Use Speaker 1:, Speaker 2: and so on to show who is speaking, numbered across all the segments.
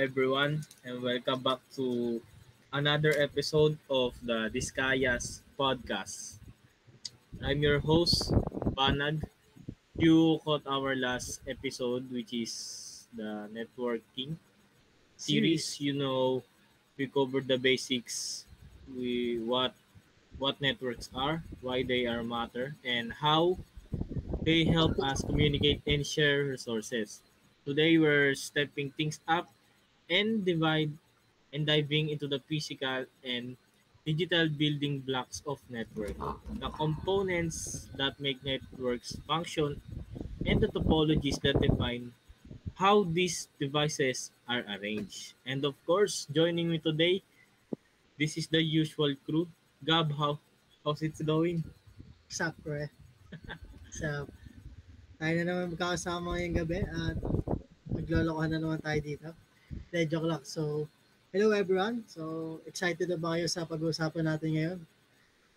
Speaker 1: everyone, and welcome back to another episode of the Discayas podcast. I'm your host, Banag. You caught our last episode, which is the networking series.
Speaker 2: Series.
Speaker 1: We covered the basics, we what networks are, why they are matter, and how they help us communicate and share resources. Today, we're stepping things up and diving into the physical and digital building blocks of network, the components that make networks function, and the topologies that define how these devices are arranged. And of course, joining me today, this is the usual crew. Gab, how's it going?
Speaker 2: Sup, pre? Sup? Tayo na naman magkakasama ngayong gabi at maglolokohan na naman tayo dito. De, joke lang. So, hello everyone. So, excited na ba kayo sa pag-uusapan natin ngayon?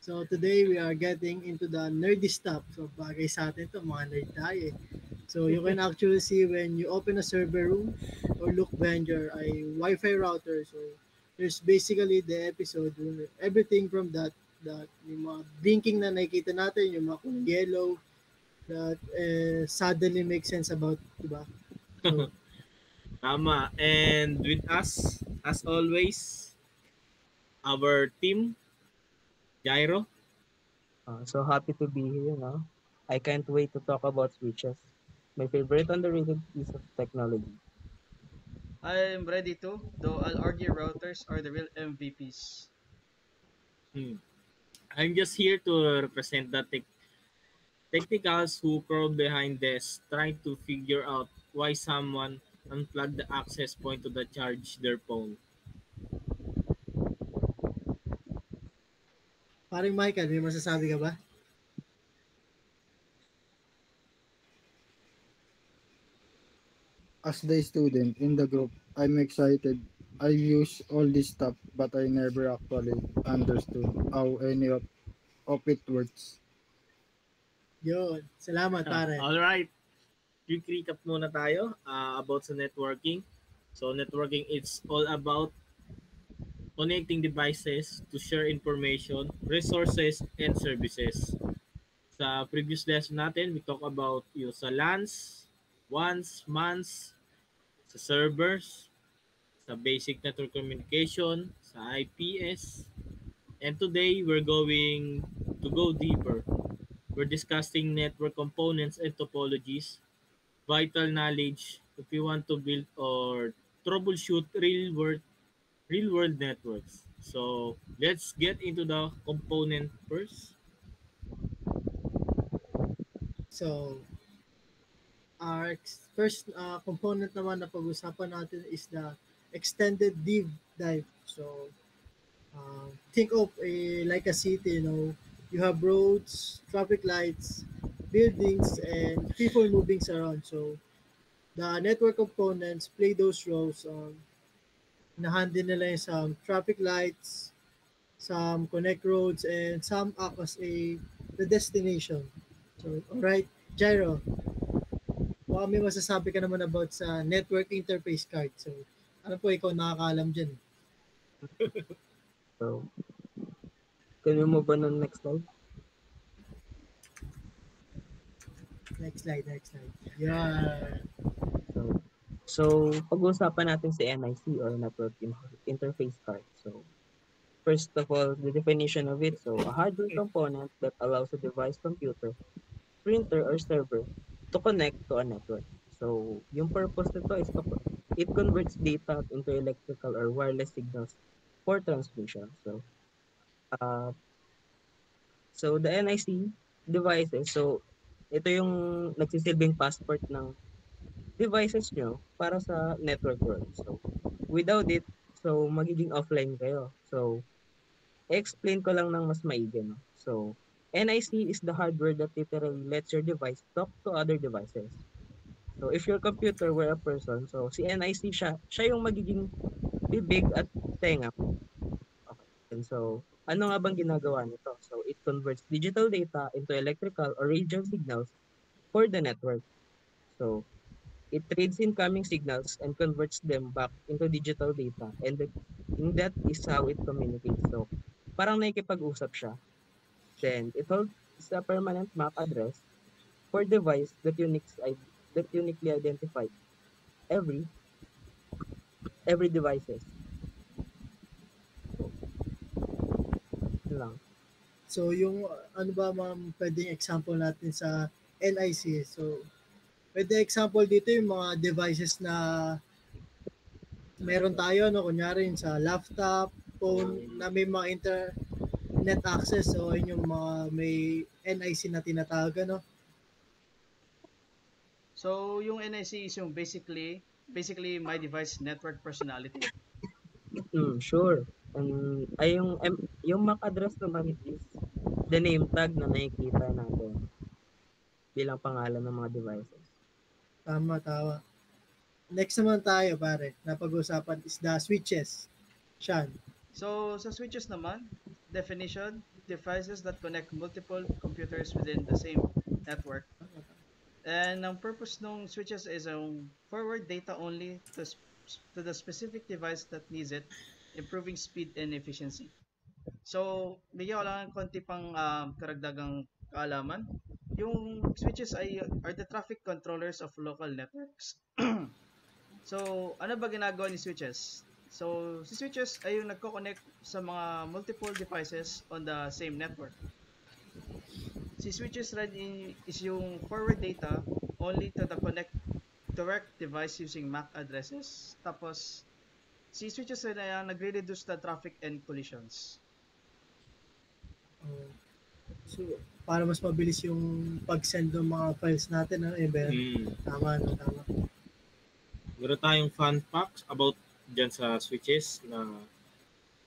Speaker 2: So, today we are getting into the nerdy stuff. So, bagay sa atin to mga nerd tayo eh. So, you can actually see when you open a server room or look behind your Wi-Fi router. So, there's basically the episode, everything from that yung mga blinking na nakikita natin, yung mga kulay yellow, that suddenly makes sense about, diba? So,
Speaker 1: Tama. And with us, as always, our team, Jairo.
Speaker 3: So happy to be here, no? I can't wait to talk about switches. My favorite underrated piece of technology.
Speaker 4: I'm ready to, though I'll argue routers are the real MVPs.
Speaker 1: Hmm. I'm just here to represent the technicals who probe behind this, trying to figure out why someone unplugged the access point to the charge their phone.
Speaker 2: paring Michael, may masasabi ka ba?
Speaker 5: As the student in the group, I'm excited. I use all this stuff, but I never actually understood how any of it works.
Speaker 2: Yun. Salamat, pare.
Speaker 1: Alright, quick recap muna tayo about sa networking. So networking, it's all about connecting devices to share information, resources, and services. Sa previous lesson natin, we talk about yung sa LANs, WANs, MANs, sa servers, sa basic network communication, sa IPS. And today, we're going to go deeper. We're discussing network components and topologies, vital knowledge if you want to build or troubleshoot real world networks. So let's get into the component first.
Speaker 2: So, our first component naman na pag-usapan natin is the extended deep dive. So, think of like a city, you have roads, traffic lights, buildings, and people moving around. So, the network components play those roles. Na-handle nila yung some traffic lights, some connect roads, and some act as the destination. So, alright, Gyro, baka may masasabi ka naman about sa network interface card. So, ano po ikaw nakakaalam dyan?
Speaker 3: So, can we move on next slide?
Speaker 2: Next slide. Yeah.
Speaker 3: So pag-uusapan natin si NIC or Network Interface Card. So, first of all, the definition of it. So, a hardware component that allows a device, computer, printer, or server to connect to a network. So, yung purpose nito is it converts data into electrical or wireless signals for transmission. Uh, so the NIC devices, so ito yung nagsisilbing passport ng devices nyo para sa network world. So, without it, so magiging offline kayo. So, explain ko lang ng mas maigi, no? So, NIC is the hardware that literally lets your device talk to other devices. So, if your computer were a person, so si NIC siya yung magiging bibig at tenga mo. Okay. And so, ano nga bang ginagawa nito? So, it converts digital data into electrical or radio signals for the network. So, It reads incoming signals and converts them back into digital data, and that is how it communicates. So, parang nakikipag-usap siya. Then, it holds a permanent MAC address for device that uniquely identify every every devices. So, yun lang.
Speaker 2: So yung ano ba ma'am pwedeng example natin sa NIC? So pwede example dito yung mga devices na meron tayo no kunyari yung sa laptop, phone na may mga internet access so yun yung mga may NIC na tinatawag no.
Speaker 4: So, yung NIC is yung basically my device network personality.
Speaker 3: Sure. Yung MAC address naman is the name tag na nakikita natin bilang pangalan ng mga devices.
Speaker 2: Tama. Next naman tayo pare, na pag-usapan is the switches. Sean.
Speaker 4: So, sa switches naman, definition, devices that connect multiple computers within the same network. And ang purpose ng switches is forward data only to the specific device that needs it, improving speed and efficiency. So, bigyan ko lang ng konti pang karagdagang kaalaman. Yung switches are the traffic controllers of local networks. So, ano ba ginagawa ni switches? So, si switches ay yung nagko-connect sa mga multiple devices on the same network. Si switches is yung forward data only to the correct device using MAC addresses. Tapos, si switches na nagre-reduce the traffic and collisions.
Speaker 2: So para mas mabilis yung pag-send ng mga files natin no, Tama.
Speaker 1: Meron tayong fun facts about dyan sa switches na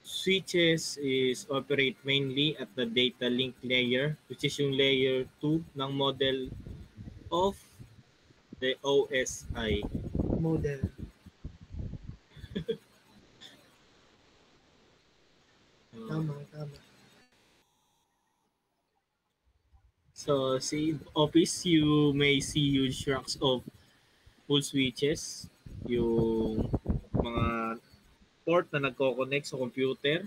Speaker 1: switches is operate mainly at the data link layer which is yung layer 2 ng model of the OSI.
Speaker 2: Model. Tama.
Speaker 1: So, see office, you may see huge racks of full switches, yung mga port na nagko-connect sa computer,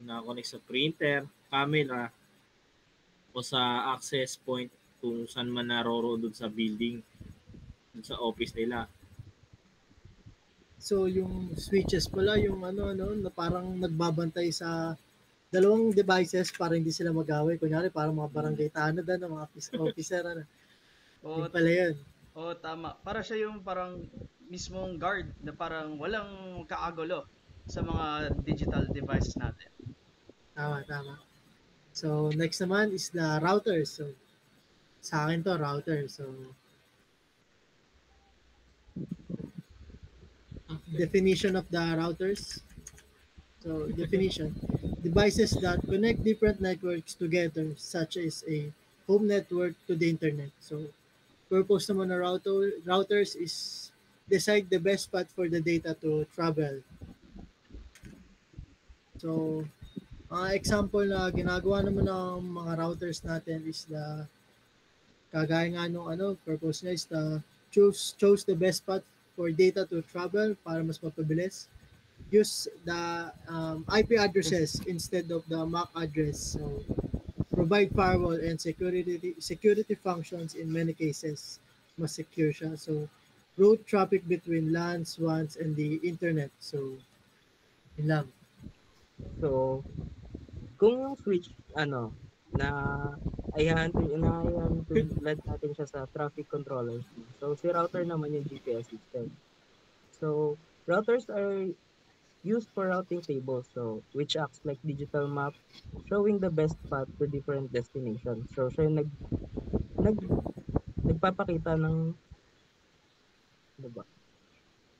Speaker 1: na-connect sa printer, camera, o sa access point kung saan man naroroon dun sa building, dun sa office nila.
Speaker 2: So yung switches pala yung na parang nagbabantay sa dalawang devices para hindi sila mag-away. Kunyari parang mga barangay tanod ng mga officer
Speaker 4: O,
Speaker 2: Yung pala yun.
Speaker 4: tama. Para siya yung parang mismong guard na parang walang kaagulo sa mga digital devices natin.
Speaker 2: Tama. So next naman is the routers. So sa akin to router. So definition of the routers. So definition, devices that connect different networks together such as a home network to the internet. So purpose naman ng routers is decide the best path for the data to travel. So example na ginagawa naman ng mga routers natin is the kagaya nga nung purpose niya is the chose the best path for data to travel para mas mapabilis. Use the IP addresses instead of the MAC address. So provide firewall and security functions in many cases. Mas secure siya. So route traffic between LANs, WANs, and the internet. So yun lang.
Speaker 3: So, kung yung switch, na ayahan tulad natin siya sa traffic controllers. So, si router naman yung GPS system. So, routers are used for routing tables, so which acts like digital map, showing the best path to different destinations. So, siya yung nagpapakita ng, ano ba?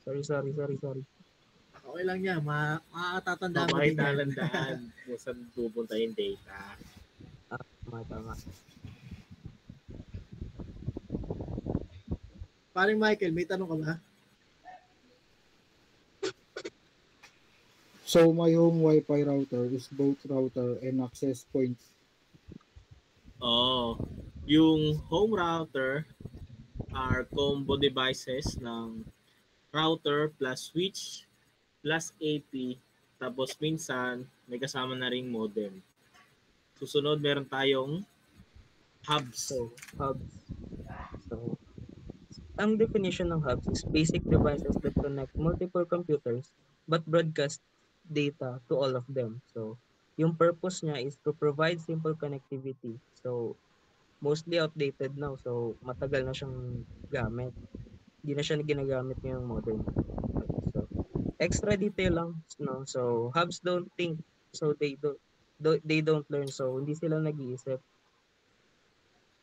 Speaker 3: Sorry.
Speaker 2: Okay lang yan. Makatatanda mo
Speaker 1: Bakit
Speaker 2: din yan.
Speaker 1: talandaan kung saan pupunta yung data.
Speaker 3: Tama.
Speaker 2: Paring Michael, may tanong ka ba?
Speaker 5: So my home Wi-Fi router is both router and access point.
Speaker 1: Yung home router are combo devices ng router plus switch plus AP, tapos minsan may kasama na ring modem. Susunod, meron tayong hubs.
Speaker 3: So, hubs. So, ang definition ng hubs is basic devices that connect multiple computers but broadcast data to all of them. So, yung purpose niya is to provide simple connectivity. So, mostly outdated now. So, matagal na siyang gamit. Hindi na siya ginagamit ngayong modern. So, extra detail lang, no? So, hubs don't think. So, they don't learn. So, hindi sila nag-iisip.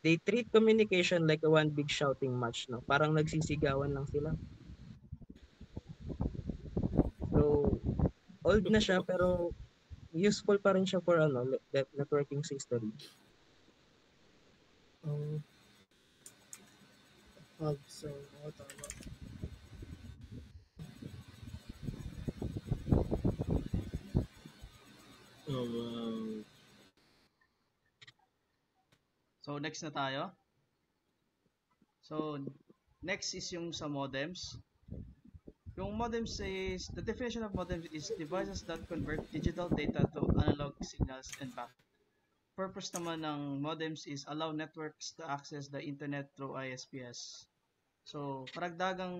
Speaker 3: They treat communication like a one big shouting match, no? Parang nagsisigawan lang sila. So, old na siya pero useful pa rin siya for networking history.
Speaker 2: Um, hub. So, tama.
Speaker 1: Um,
Speaker 4: So, next na tayo. So, next is yung sa modems. Yung modems is, the definition of modems is devices that convert digital data to analog signals and back. Purpose naman ng modems is allow networks to access the internet through ISPs. So, karagdagang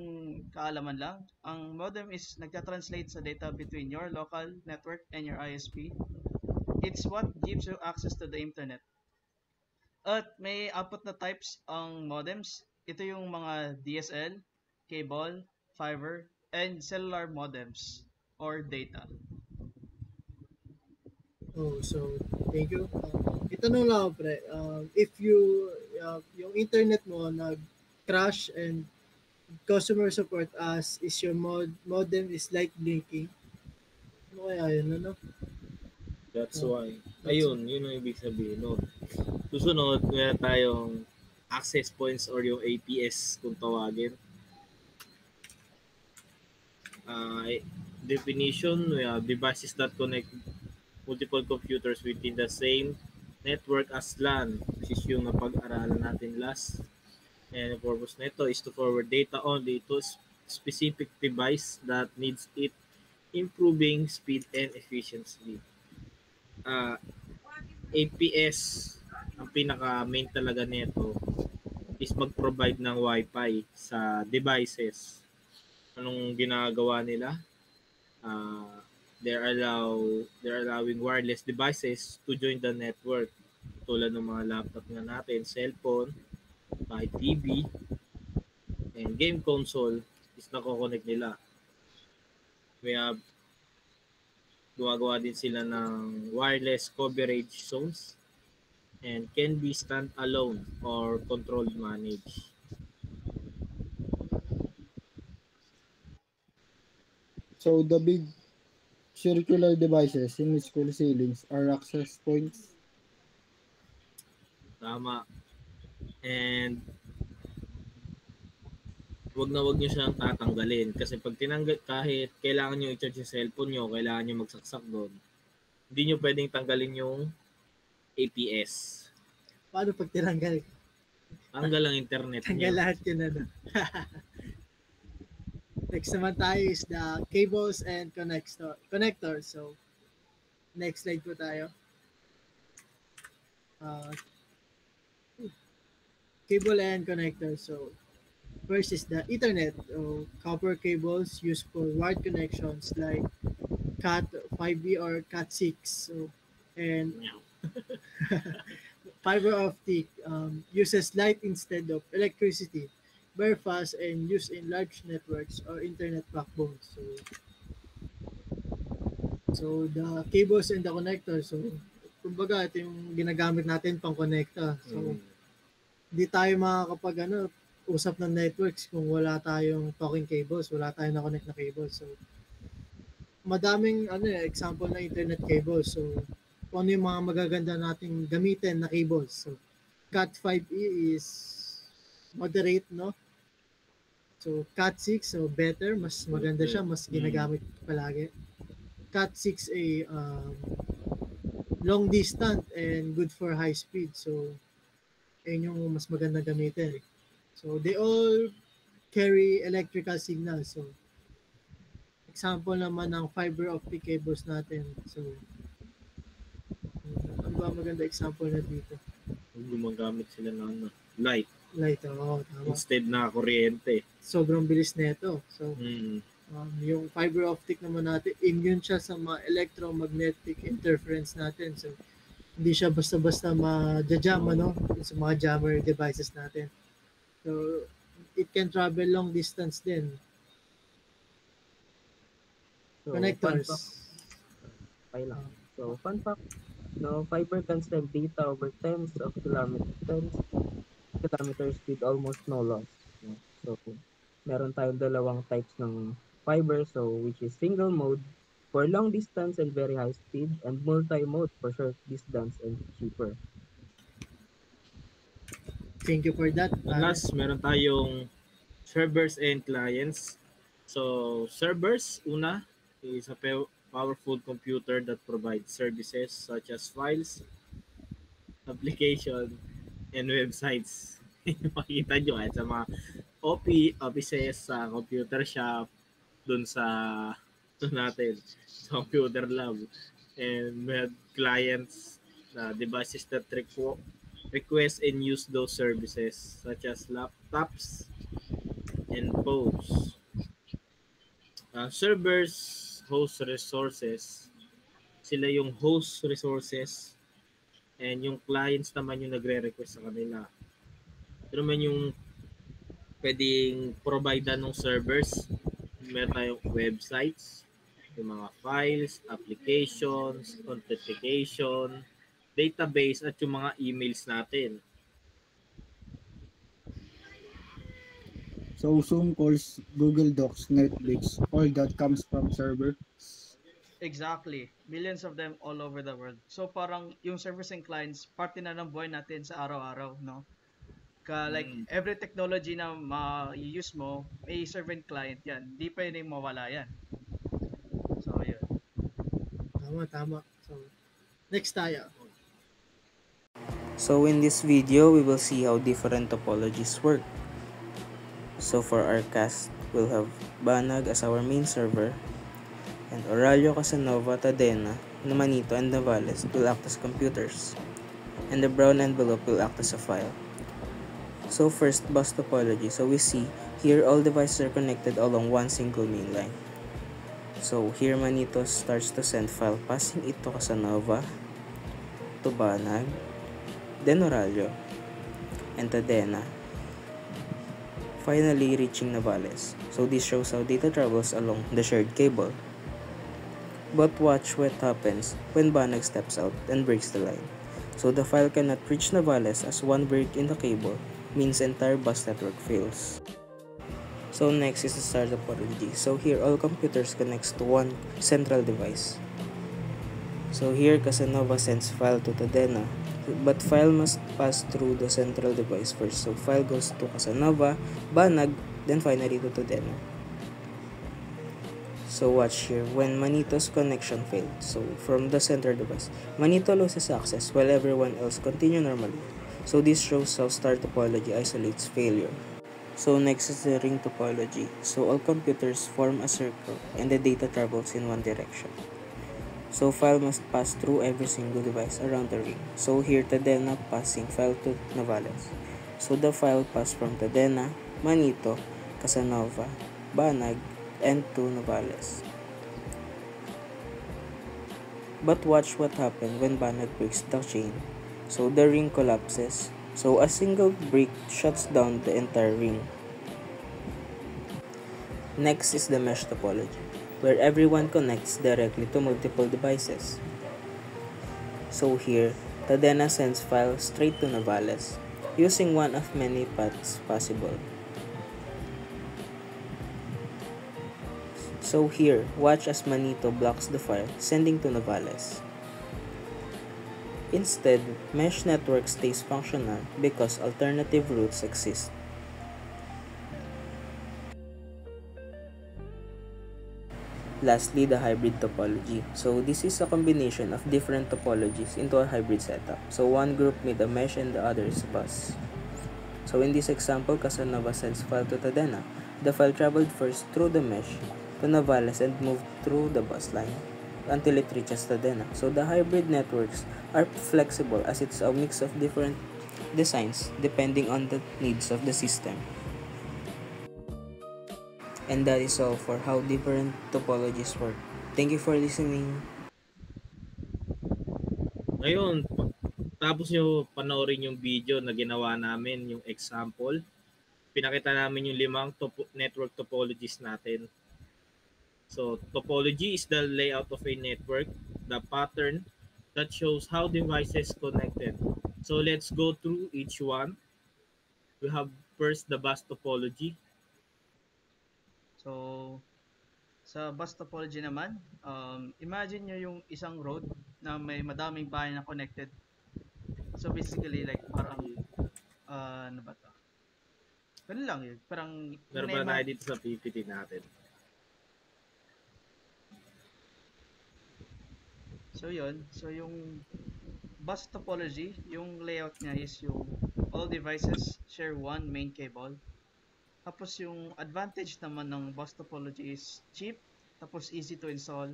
Speaker 4: kaalaman lang, ang modem is nagta-translate sa data between your local network and your ISP. It's what gives you access to the internet. At may apat na types ang modems. Ito yung mga DSL, cable, fiber, and cellular modems or data.
Speaker 2: Oh, so, thank you. Itanong lang ako, pre. If you, yung internet mo nag-crash and customer support as is your modem is like blinking, ano kaya yun, ano?
Speaker 1: that's why. Ayun, yun ang ibig sabihin. No? Susunod, meron tayong access points or yung APS kung tawagin. Definition, we have devices that connect multiple computers within the same network as LAN, which is yung napag-aralan natin last. And the purpose nito is to forward data only to specific device that needs it, improving speed and efficiency. APS, ang pinaka-main talaga nito is mag-provide ng Wi-Fi sa devices. Anong ginagawa nila? They're allowing wireless devices to join the network. Tulad ng mga laptop nga natin, cellphone, kahit TV, and game console is nako-connect nila. We have gumagawa din sila ng wireless coverage zones and can be stand-alone or controlled managed.
Speaker 5: So the big circular devices in school ceilings are access points.
Speaker 1: Tama. And wag nyo siyang tatanggalin kasi pag tinanggal, kahit kailangan nyo i-charge yung cellphone nyo, kailangan nyo magsaksak doon, hindi nyo pwedeng tanggalin yung APS.
Speaker 2: Paano pag tinanggal?
Speaker 1: Tanggal ang internet
Speaker 2: Tanggal
Speaker 1: nyo.
Speaker 2: lahat yun, ano? Next naman tayo is the cables and connectors. So, next slide po tayo. Cable and connectors. So, first is the Ethernet. Copper cables used for wired connections like Cat5e or Cat6. So, and fiber optic uses light instead of electricity. Very fast and used in large networks or internet backbones. So the cables and the connectors. So, kumbaga, ito yung ginagamit natin pang connecta. So, di tayo makakapag usap ng networks kung wala tayong talking cables, wala tayong na-connect na cables. So, madaming example na internet cables. So, kung ano yung mga magaganda nating gamitin na cables. So, Cat5e is moderate, no? So, Cat6, so better, mas maganda siya, mas ginagamit palagi. Cat6a, long distance and good for high speed. So, ayun yung mas maganda gamitin. So they all carry electrical signals. So example naman ng fiber optic cables natin. So ano ba maganda example na dito?
Speaker 1: Gumagamit sila ng light
Speaker 2: Light, tama.
Speaker 1: instead na kuryente.
Speaker 2: Sobrang bilis nito. So
Speaker 1: Mm.
Speaker 2: yung fiber optic naman natin, immune siya sa mga electromagnetic interference natin. So hindi siya basta-basta ma-jam, ano, sa mga jammer devices natin. So it can travel long distance din.
Speaker 3: So,
Speaker 2: Connectors.
Speaker 3: fun fact, okay lang. So, fun fact, no, fiber can send data over kilometers with almost no loss. No? So, meron tayong dalawang types ng fiber, so which is single mode for long distance and very high speed, and multi-mode for short distance and cheaper.
Speaker 2: Thank you for that.
Speaker 1: And last, meron tayong servers and clients. So, servers, una, is a powerful computer that provides services such as files, application, and websites. Makikita nyo sa mga offices, sa computer shop, dun sa natin, sa computer lab. And we have clients, devices that request and use those services such as laptops and phones. Servers host resources. Sila yung host resources and yung clients naman yung nagre-request sa kanila. Ito naman yung pwedeng provide ng servers. Meron tayong websites, yung mga files, applications, authentication, database, at yung mga emails natin.
Speaker 5: So Zoom calls, Google Docs, Netflix, all that comes from server.
Speaker 4: Exactly. Millions of them all over the world. So parang yung servers and clients, parte na ng buhay natin sa araw-araw, no? Like every technology na ma-use mo, may server and client yan. Hindi pwedeng mawala yan. So, yun.
Speaker 2: Tama. So, next tayo.
Speaker 6: So in this video, we will see how different topologies work. So for our cast, we'll have Banag as our main server, and Aurelio, Casanova, Tadena, Manito, and Navales will act as computers, and the brown envelope will act as a file. So first, bus topology. So we see here all devices are connected along one single main line. So here Manito starts to send file, passing it to Casanova, to Banag, then Aurelio, and Tadena, finally reaching Navales. So this shows how data travels along the shared cable. But watch what happens when Banag steps out and breaks the line. So the file cannot reach Navales as one break in the cable means entire bus network fails. So next is the star topology. So here all computers connects to one central device. So here Casanova sends file to Tadena, but file must pass through the central device first. So file goes to Casanova, Banag, then finally to Tadena. So watch here, when Manito's connection failed, so from the central device, Manito loses access while everyone else continue normally. So this shows how star topology isolates failure. So next is the ring topology. So all computers form a circle and the data travels in one direction. So file must pass through every single device around the ring. So here Tadena passing file to Navales. So the file passed from Tadena, Manito, Casanova, Banag, and to Navales. But watch what happened when Banag breaks the chain. So the ring collapses. So a single break shuts down the entire ring. Next is the mesh topology, where everyone connects directly to multiple devices. So here, Tadena sends files straight to Navales, using one of many paths possible. So here, watch as Manito blocks the file, sending to Navales. Instead, mesh network stays functional because alternative routes exist. Lastly, the hybrid topology. So this is a combination of different topologies into a hybrid setup. So one group made a mesh and the other is bus. So in this example, Casanova sends file to Tadena. The file traveled first through the mesh to Navales and moved through the bus line until it reaches Tadena. So the hybrid networks are flexible as it's a mix of different designs depending on the needs of the system. And that is all for how different topologies work. Thank you for listening.
Speaker 1: Ngayon, tapos nyo panoorin yung video na ginawa namin, yung example, pinakita namin yung 5 network topologies natin. So, topology is the layout of a network, the pattern that shows how devices connected. So, let's go through each one. We have first the bus topology.
Speaker 4: So, sa bus topology naman, imagine nyo yung isang road na may madaming bahay na connected. So, basically, like, parang, ano ba to? Ganun lang yun. Parang,
Speaker 1: Meron ba tayo dito sa PPT natin?
Speaker 4: So, yun. So, yung bus topology, yung layout niya is yung all devices share one main cable. Tapos yung advantage naman ng bus topology is cheap, tapos easy to install.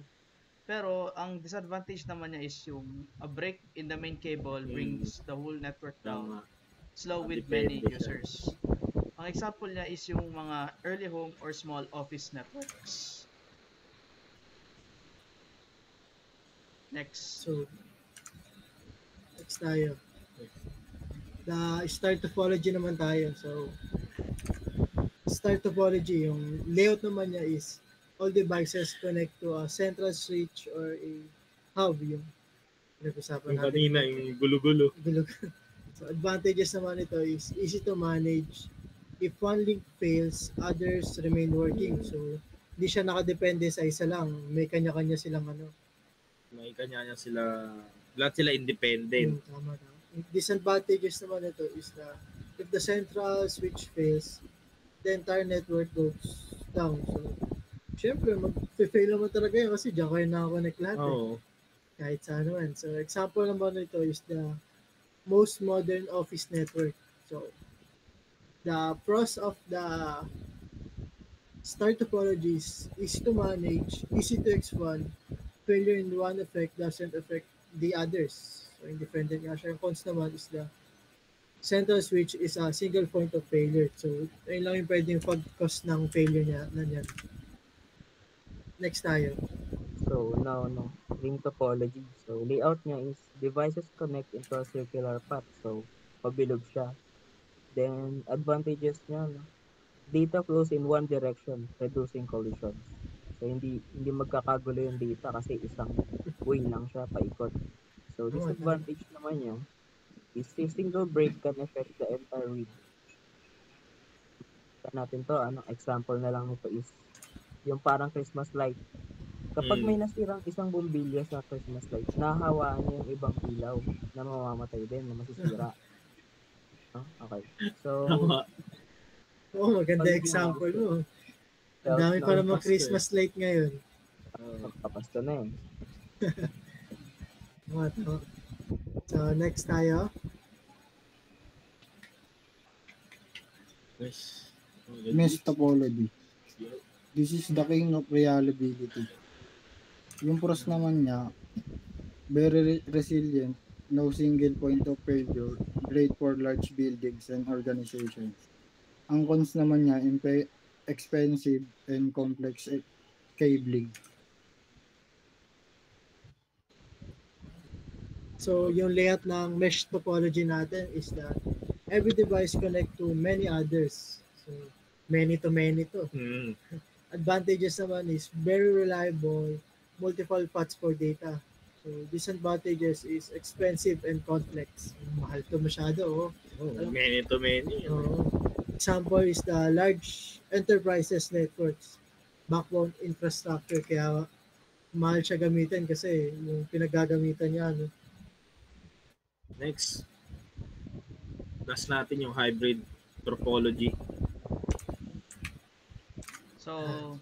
Speaker 4: Pero ang disadvantage naman niya is yung a break in the main cable brings the whole network down. Slow with many users. Ang example niya is yung mga early home or small office networks. Next.
Speaker 2: So, next tayo. The star topology naman tayo. So, star topology, yung layout naman niya is all devices connect to a central switch or a hub, yung pinag-usapan
Speaker 1: Yung
Speaker 2: natin.
Speaker 1: kanina, yung gulo-gulo.
Speaker 2: So, advantages naman ito is easy to manage. If one link fails, others remain working. So, hindi siya nakadepende sa isa lang. May kanya-kanya silang ano.
Speaker 1: May kanya-kanya sila, lahat sila independent.
Speaker 2: Tama. Disadvantages naman ito is na if the central switch fails, the entire network goes down. So, syempre, mag-fail naman talaga yun kasi diyan kayo nakakonect lahat.
Speaker 1: Oo.
Speaker 2: Kahit sa ano man. So, example naman nito is the most modern office network. So, the pros of the star topology is easy to manage, easy to expand, failure in one effect doesn't affect the others. So, independent nga siya. Yung cons naman is the central switch is a single point of failure. So, ayun lang yung pwedeng pag-cause ng failure niya na yan. Next tayo.
Speaker 3: So now, ring topology. So layout niya is devices connect into a circular path. So pabilog siya. Then advantages niya, data flows in one direction, reducing collisions. So hindi magkakagulo yung data kasi isang way lang siya paikot. So disadvantage naman niya is a single break can affect the entire read. Natin to, example na lang nito is yung parang Christmas light. Kapag may nasirang isang bombilya sa Christmas light, nahawaan niya yung ibang ilaw na mamamatay din, na masisira. Okay. So,
Speaker 2: Maganda example mo. Ang dami pa naman Christmas light ngayon.
Speaker 3: Magpapasto na eh.
Speaker 2: So, next tayo.
Speaker 5: Mesh topology. This is the king of reliability. Yung pros naman niya, very resilient, no single point of failure, great for large buildings and organizations. Ang cons naman niya, expensive and complex cabling.
Speaker 2: So, yung layout ng mesh topology natin is that every device connect to many others. So, many to. Advantages naman is very reliable, multiple paths for data. So, disadvantages is expensive and complex. Mahal to masyado.
Speaker 1: Many to many.
Speaker 2: Example is the large enterprises networks, backbone infrastructure. Kaya mahal siya gamitin kasi yung pinagagamitan niya.
Speaker 1: Next. Last natin yung hybrid topology.
Speaker 4: So,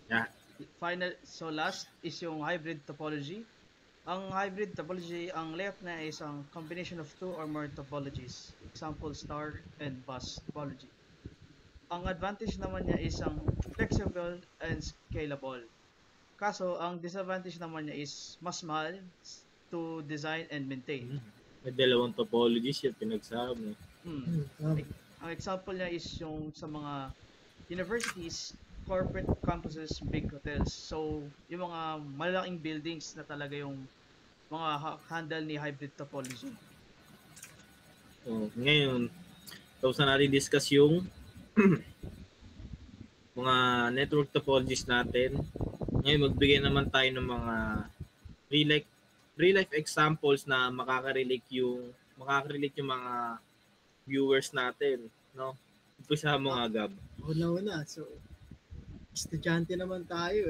Speaker 4: last is yung hybrid topology. Ang hybrid topology, ang layout na is ang combination of two or more topologies. Example, star and bus topology. Ang advantage naman niya is ang flexible and scalable. Kaso, ang disadvantage naman niya is mas mahal to design and maintain.
Speaker 1: May dalawang topologies yung pinagsama.
Speaker 2: Tama.
Speaker 4: Ang example niya is yung sa mga universities, corporate campuses, big hotels. So, yung mga malalaking buildings na talaga yung mga handle ni hybrid topology.
Speaker 1: Ngayon, tapos na natin discuss yung mga network topologies natin. Ngayon, magbigay naman tayo ng mga real life examples na makaka-relate yung mga viewers natin, no? Umpisa mo nga, Gab.
Speaker 2: Una. So, estudyante naman tayo.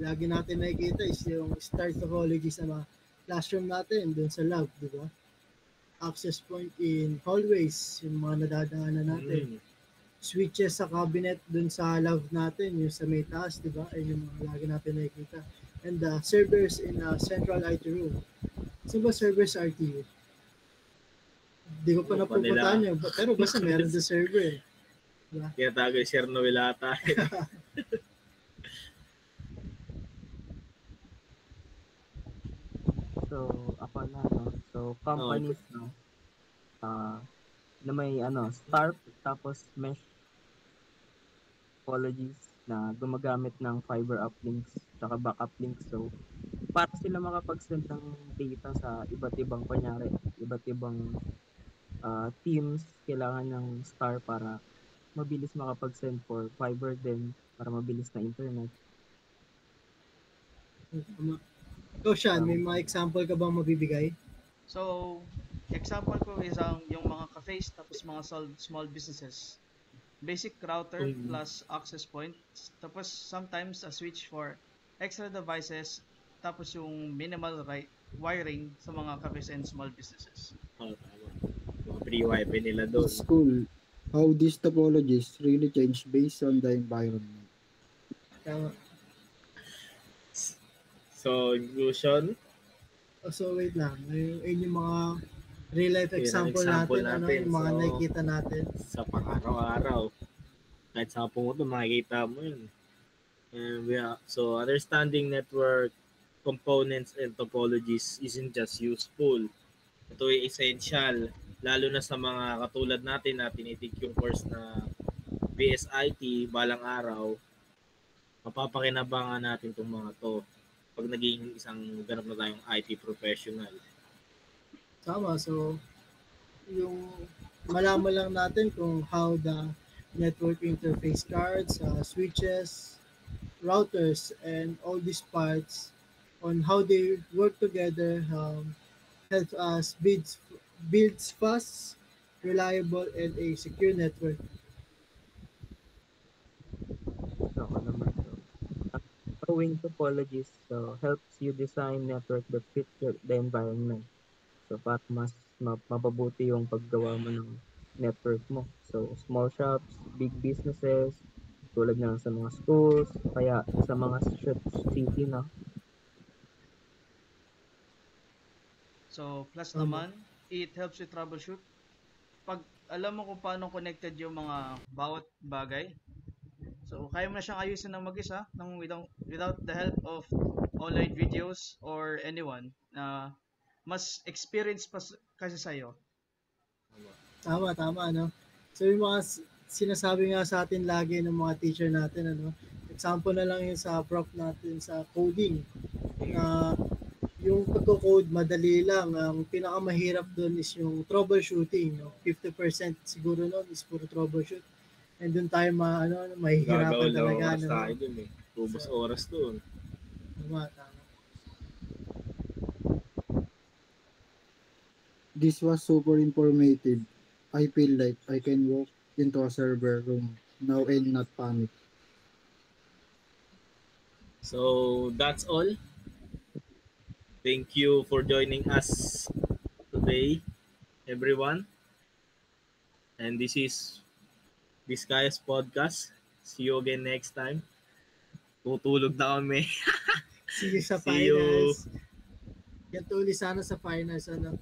Speaker 2: Lagi natin nakikita is yung star topology sa mga classroom natin dun sa lab, di ba? Access point in hallways, yung mga nadadaanan natin. Switches sa cabinet dun sa lab natin, yung sa may taas, di ba? Ay yung mga lagi natin nakikita. And servers in a central IT room. Saan ba servers sa RTU? Hindi ko pa napupuntahan yun. Pero basta meron the server. Diba?
Speaker 1: Kaya tayo Sir Noel ata.
Speaker 3: So, ako na, no? So, companies, no? Na may, star, tapos mesh topologies na gumagamit ng fiber uplinks tsaka backup links. So, para sila makapag-send ng data sa iba't ibang, kunyari, iba't ibang teams, kailangan ng star para mabilis makapag-send, for fiber din para mabilis na internet.
Speaker 2: Ikaw, Sean, may mga example ka bang mabibigay?
Speaker 4: So, example ko is yung mga cafes tapos mga small businesses. Basic router plus access points. Tapos sometimes a switch for extra devices. Tapos yung minimal wiring sa mga cafes and small businesses.
Speaker 1: Tama. Mga free wifi nila doon.
Speaker 5: It's cool how these topologies really change based on the environment.
Speaker 2: Tama.
Speaker 1: So, inclusion.
Speaker 2: So, wait lang. Yung mga real life example natin, yung mga nakikita natin.
Speaker 1: Sa pang-araw-araw. Kahit sa pumunta, makikita mo yun. And so, understanding network components and topologies isn't just useful. Ito ay essential, lalo na sa mga katulad natin na tinitik yung course na BSIT balang araw. Mapapakinabangan natin itong mga to pag naging isang ganap na tayong IT professional.
Speaker 2: Tama. So, yung malaman lang natin kung how the network interface cards, switches, routers, and all these parts on how they work together helps us builds fast, reliable, and a secure network.
Speaker 3: So, ako naman. So, knowing topologies helps you design network that fits the environment. So, para mas mapabuti yung paggawa mo ng network mo. So, small shops, big businesses, tulad na sa mga schools, kaya sa mga city, no?
Speaker 4: So, plus naman, it helps you troubleshoot. Pag alam mo kung paano connected yung mga bawat bagay, so kaya mo na siyang ayusin ng mag-isa without the help of online videos or anyone na mas experience pa kasi sa'yo.
Speaker 2: Tama, no? So, yung mga sinasabi nga sa atin lagi ng mga teacher natin, example na lang yung sa prof natin sa coding. Yung pagko-code, madali lang. Ang pinakamahirap doon is yung troubleshooting. 50% siguro noon is puro troubleshoot. And doon tayo mahihirapan talaga.
Speaker 1: Gagawin lang tayo doon eh. Ubus oras doon.
Speaker 2: Tama.
Speaker 5: This was super informative. I feel like I can walk into a server room now and not panic.
Speaker 1: So, that's all. Thank you for joining us today, everyone. And this is Disguise Podcast. See you again next time. Tutulog na kami.
Speaker 2: See you sa
Speaker 1: See you.
Speaker 2: finals. Yan tuloy sana sa finals, ano.